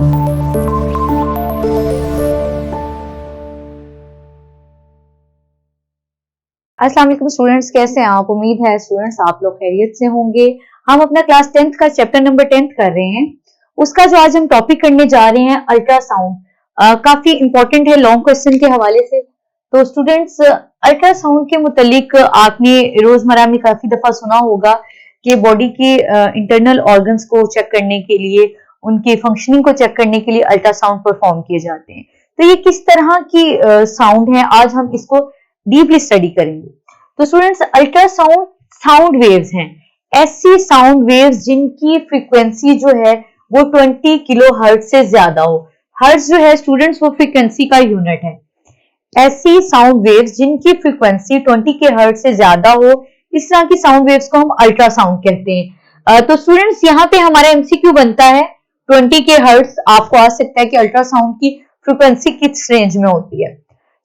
अस्सलाम वालेकुम स्टूडेंट्स, कैसे हैं आप? उम्मीद है स्टूडेंट्स आप लोग खैरियत से होंगे। हम अपना क्लास 10th का चैप्टर नंबर 10th कर रहे हैं। उसका जो आज हम टॉपिक करने जा रहे हैं अल्ट्रासाउंड, काफी इंपॉर्टेंट है लॉन्ग क्वेश्चन के हवाले से। तो स्टूडेंट्स, अल्ट्रासाउंड के मुतालिक आपने रोजमर्रा में काफी दफा सुना होगा कि बॉडी के इंटरनल ऑर्गन्स को चेक करने के लिए, उनके फंक्शनिंग को चेक करने के लिए अल्ट्रासाउंड परफॉर्म किए जाते हैं। तो ये किस तरह की साउंड है, आज हम इसको डीपली स्टडी करेंगे। तो स्टूडेंट्स, अल्ट्रासाउंड साउंड वेव्स हैं, ऐसी साउंड वेव्स जिनकी फ्रीक्वेंसी जो है वो 20 किलो हर्ट्ज से ज्यादा हो। हर्ट्ज जो है स्टूडेंट्स वो फ्रीक्वेंसी का यूनिट है। ऐसी साउंड वेव्स जिनकी फ्रीक्वेंसी 20 के हर्ट्ज से ज्यादा हो, इस तरह की साउंड वेव्स को हम अल्ट्रासाउंड कहते हैं। तो स्टूडेंट्स, यहाँ पे हमारा एमसीक्यू बनता है 20 के हर्ट्ज। आपको आ सकता है कि अल्ट्रासाउंड की फ्रीक्वेंसी किस रेंज में होती है।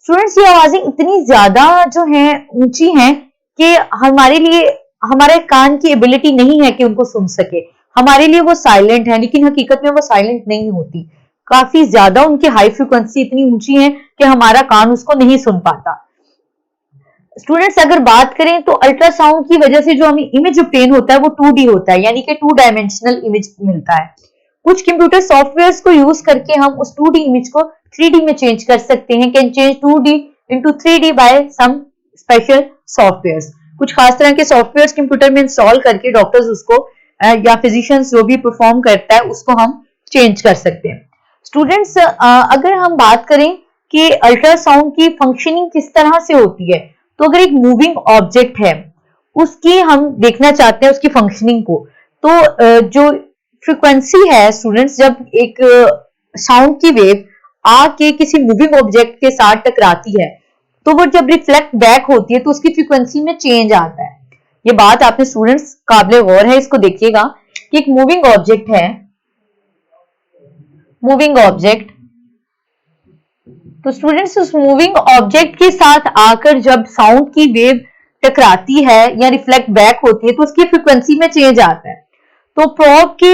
स्टूडेंट्स, ये आवाजें इतनी ज्यादा जो हैं ऊंची हैं कि हमारे लिए, हमारे कान की एबिलिटी नहीं है कि उनको सुन सके। हमारे लिए वो साइलेंट है, लेकिन हकीकत में वो साइलेंट नहीं होती। काफी ज्यादा उनकी हाई फ्रीक्वेंसी इतनी ऊंची है कि हमारा कान उसको नहीं सुन पाता। स्टूडेंट्स, अगर बात करें तो अल्ट्रासाउंड की वजह से जो हमें इमेज ऑब्टेन होता है वो 2D होता है, यानी कि 2 डायमेंशनल इमेज मिलता है। कुछ कंप्यूटर सॉफ्टवेयर्स को यूज करके हम उस 2D इमेज को 3D में चेंज कर सकते हैं। Can change 2D into 3D by some special softwares. कुछ खास तरह के सॉफ्टवेयर्स कंप्यूटर में इंस्टॉल करके डॉक्टर्स उसको या फिजिशियंस जो भी परफॉर्म करता है उसको हम चेंज कर सकते हैं। स्टूडेंट्स, अगर हम बात करें कि अल्ट्रासाउंड की फंक्शनिंग किस तरह से होती है, तो अगर एक मूविंग ऑब्जेक्ट है उसकी हम देखना चाहते हैं उसकी फंक्शनिंग को, तो जो फ्रीक्वेंसी है स्टूडेंट्स, जब एक साउंड की वेव आके किसी मूविंग ऑब्जेक्ट के साथ टकराती है तो वो जब रिफ्लेक्ट बैक होती है तो उसकी फ्रीक्वेंसी में चेंज आता है। ये बात आपने स्टूडेंट्स काबिले गौर है, इसको देखिएगा कि एक मूविंग ऑब्जेक्ट है, मूविंग ऑब्जेक्ट। तो स्टूडेंट्स, उस मूविंग ऑब्जेक्ट के साथ आकर जब साउंड की वेव टकराती है या रिफ्लेक्ट बैक होती है तो उसकी फ्रीक्वेंसी में चेंज आता है। तो प्रोब के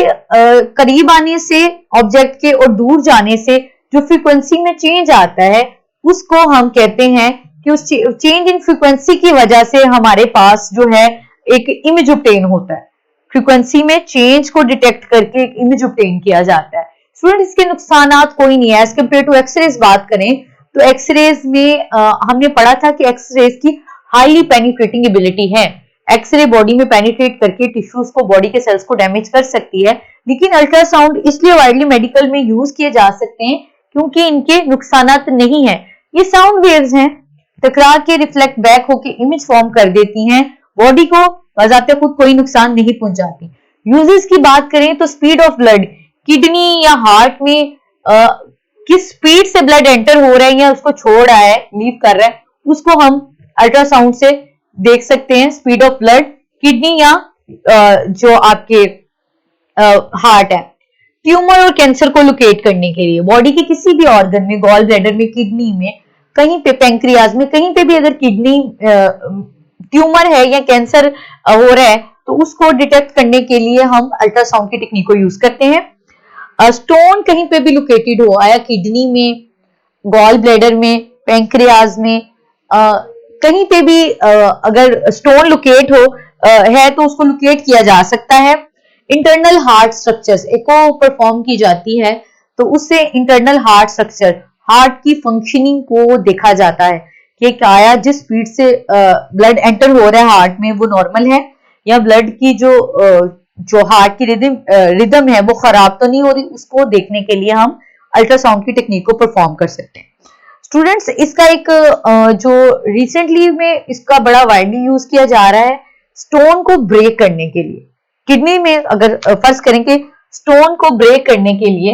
करीब आने से ऑब्जेक्ट के और दूर जाने से जो फ्रीक्वेंसी में चेंज आता है उसको हम कहते हैं कि उस चेंज इन फ्रीक्वेंसी की वजह से हमारे पास जो है एक इमेज ऑब्टेन होता है। फ्रीक्वेंसी में चेंज को डिटेक्ट करके एक इमेज ऑब्टेन किया जाता है। स्टूडेंट, इसके नुकसानात कोई नहीं है एज कम्पेयर टू एक्सरेज। बात करें तो एक्सरेज में हमने पढ़ा था कि एक्सरेज की हाईली पेनिट्रेटिंग एबिलिटी है। एक्सरे बॉडी में पेनिट्रेट करके टिश्यूज को, बॉडी के सेल्स को डैमेज कर सकती है, लेकिन अल्ट्रासाउंड इसलिए वाइडली मेडिकल में यूज किए जा सकते हैं क्योंकि इनके नुकसानात नहीं है। ये साउंड वेव्स हैं, टकरा के रिफ्लेक्ट बैक होके इमेज फॉर्म कर देती हैं, बॉडी को बजाते खुद कोई नुकसान नहीं पहुंचाती। यूजेस की बात करें तो स्पीड ऑफ ब्लड, किडनी या हार्ट में किस स्पीड से ब्लड एंटर हो रहा है या उसको छोड़ रहा है, लीव कर रहा है, उसको हम अल्ट्रासाउंड से देख सकते हैं। स्पीड ऑफ ब्लड, किडनी या जो आपके हार्ट है। ट्यूमर और कैंसर को लोकेट करने के लिए बॉडी के किसी भी ऑर्गन में, गॉल ब्लैडर में, किडनी में, कहीं पे, पैंक्रियाज में, कहीं पे भी अगर किडनी ट्यूमर है या कैंसर हो रहा है तो उसको डिटेक्ट करने के लिए हम अल्ट्रासाउंड की टेक्निक को यूज करते हैं। स्टोन कहीं पे भी लोकेटेड हो, आया किडनी में, गॉल ब्लैडर में, पैंक्रियाज में, कहीं पे भी अगर स्टोन लोकेट हो है तो उसको लोकेट किया जा सकता है। इंटरनल हार्ट स्ट्रक्चर्स एको परफॉर्म की जाती है तो उससे इंटरनल हार्ट स्ट्रक्चर, हार्ट की फंक्शनिंग को देखा जाता है कि क्या जिस स्पीड से ब्लड एंटर हो रहा है हार्ट में वो नॉर्मल है या ब्लड की जो हार्ट की रिदम है वो खराब तो नहीं हो रही। उसको देखने के लिए हम अल्ट्रासाउंड की टेक्निक को परफॉर्म कर सकते हैं। स्टूडेंट्स, इसका एक जो रिसेंटली में इसका बड़ा वाइडली यूज किया जा रहा है स्टोन को ब्रेक करने के लिए। किडनी में अगर फर्ज करें कि स्टोन को ब्रेक करने के लिए,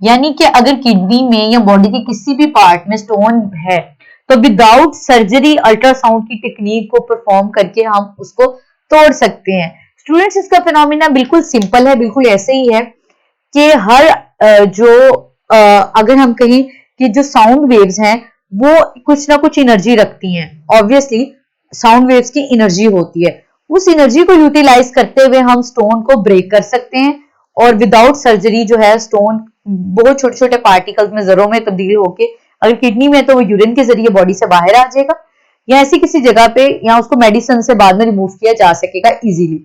यानी कि अगर किडनी में या बॉडी के किसी भी पार्ट में स्टोन है तो विदाउट सर्जरी अल्ट्रासाउंड की टेक्निक को परफॉर्म करके हम उसको तोड़ सकते हैं। स्टूडेंट्स, इसका फिनोमिना बिल्कुल सिंपल है, बिल्कुल ऐसे ही है कि हर अगर हम कहें कि जो साउंड वेव्स हैं वो कुछ ना कुछ एनर्जी रखती हैं। ऑब्वियसली साउंड वेव्स की एनर्जी होती है, उस एनर्जी को यूटिलाइज करते हुए हम स्टोन को ब्रेक कर सकते हैं और विदाउट सर्जरी जो है स्टोन बहुत छोटे छोटे पार्टिकल्स में जरों में तब्दील होके अगर किडनी में तो वो यूरिन के जरिए बॉडी से बाहर आ जाएगा या ऐसी किसी जगह पे या उसको मेडिसिन से बाद में रिमूव किया जा सकेगा इजीली।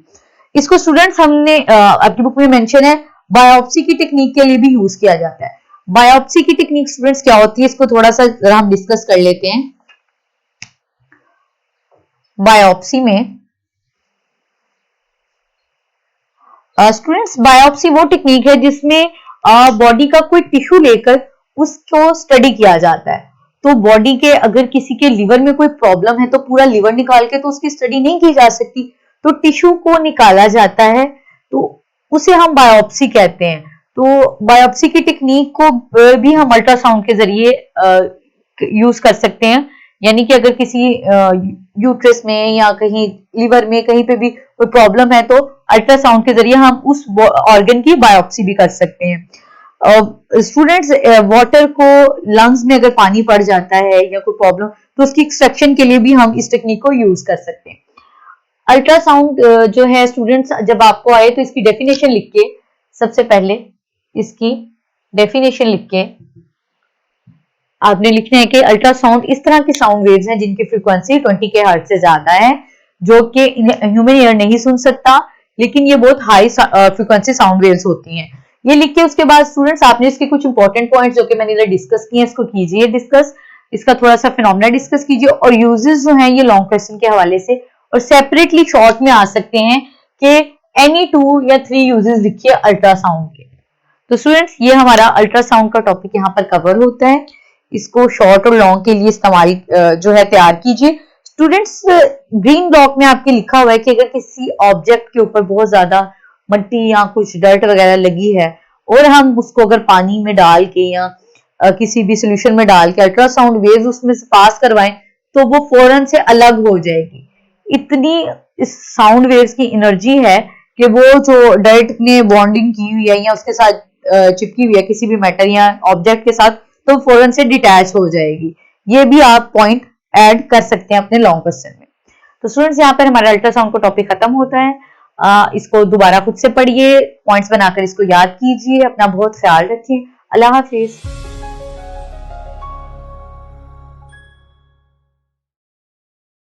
इसको स्टूडेंट्स हमने आपकी बुक में मेंशन है बायोप्सी की टेक्निक के लिए भी यूज किया जाता है। बायोप्सी की टेक्निक स्टूडेंट्स क्या होती है इसको थोड़ा सा जरा हम डिस्कस कर लेते हैं। बायोप्सी में स्टूडेंट्स बायोप्सी वो टेक्निक है जिसमें बॉडी का कोई टिश्यू लेकर उसको स्टडी किया जाता है। तो बॉडी के अगर किसी के लिवर में कोई प्रॉब्लम है तो पूरा लिवर निकाल के तो उसकी स्टडी नहीं की जा सकती, तो टिश्यू को निकाला जाता है तो उसे हम बायोप्सी कहते हैं। तो बायोप्सी की टेक्निक को भी हम अल्ट्रासाउंड के जरिए यूज कर सकते हैं, यानी कि अगर किसी यूट्रस में या कहीं लिवर में कहीं पे भी कोई प्रॉब्लम है तो अल्ट्रासाउंड के जरिए हम उस ऑर्गन की बायोप्सी भी कर सकते हैं। स्टूडेंट्स वाटर को लंग्स में अगर पानी पड़ जाता है या कोई प्रॉब्लम तो उसकी एक्सट्रैक्शन के लिए भी हम इस टेक्निक को यूज कर सकते हैं। अल्ट्रासाउंड जो है स्टूडेंट्स जब आपको आए तो इसकी डेफिनेशन लिख के सबसे पहले इसकी डेफिनेशन लिख के आपने लिखना है कि अल्ट्रासाउंड इस तरह की साउंड वेव्स हैं जिनकी फ्रीक्वेंसी 20 के हर्ट्ज से ज्यादा है, जो कि ह्यूमन ईयर नहीं सुन सकता, लेकिन ये बहुत हाई फ्रीक्वेंसी साउंड वेव्स होती हैं। ये लिख के उसके बाद स्टूडेंट्स आपने इसके कुछ इंपॉर्टेंट पॉइंट्स जो कि मैंने इधर डिस्कस किए हैं इसको कीजिए डिस्कस, इसका थोड़ा सा फिनोमेना डिस्कस कीजिए और यूजेस जो हैं ये लॉन्ग क्वेश्चन के हवाले से और सेपरेटली शॉर्ट में आ सकते हैं कि एनी 2 या 3 यूजेस लिखिए अल्ट्रासाउंड के। तो स्टूडेंट्स ये हमारा अल्ट्रासाउंड का टॉपिक यहाँ पर कवर होता है, इसको शॉर्ट और लॉन्ग के लिए इस्तेमाल जो है तैयार कीजिए। स्टूडेंट्स ग्रीन ब्लॉक में आपके लिखा हुआ है कि अगर किसी ऑब्जेक्ट के ऊपर बहुत ज्यादा मट्टी या कुछ डर्ट वगैरह लगी है और हम उसको अगर पानी में डाल के या किसी भी सोल्यूशन में डाल के अल्ट्रासाउंड वेव्स उसमें से पास करवाएं तो वो फौरन से अलग हो जाएगी। इतनी इस साउंड वेव्स की एनर्जी है कि वो जो डर्ट ने बॉन्डिंग की हुई है या उसके साथ चिपकी हुई है किसी भी मैटर या ऑब्जेक्ट के साथ तो फौरन से डिटैच हो जाएगी। ये भी आप पॉइंट ऐड कर सकते हैं अपने लॉन्ग क्वेश्चन में। तो स्टूडेंट्स यहाँ पर हमारा अल्ट्रासाउंड का टॉपिक खत्म होता है। इसको दोबारा खुद से पढ़िए, पॉइंट्स बनाकर इसको याद कीजिए, अपना बहुत ख्याल रखिए। अल्लाह हाफिज।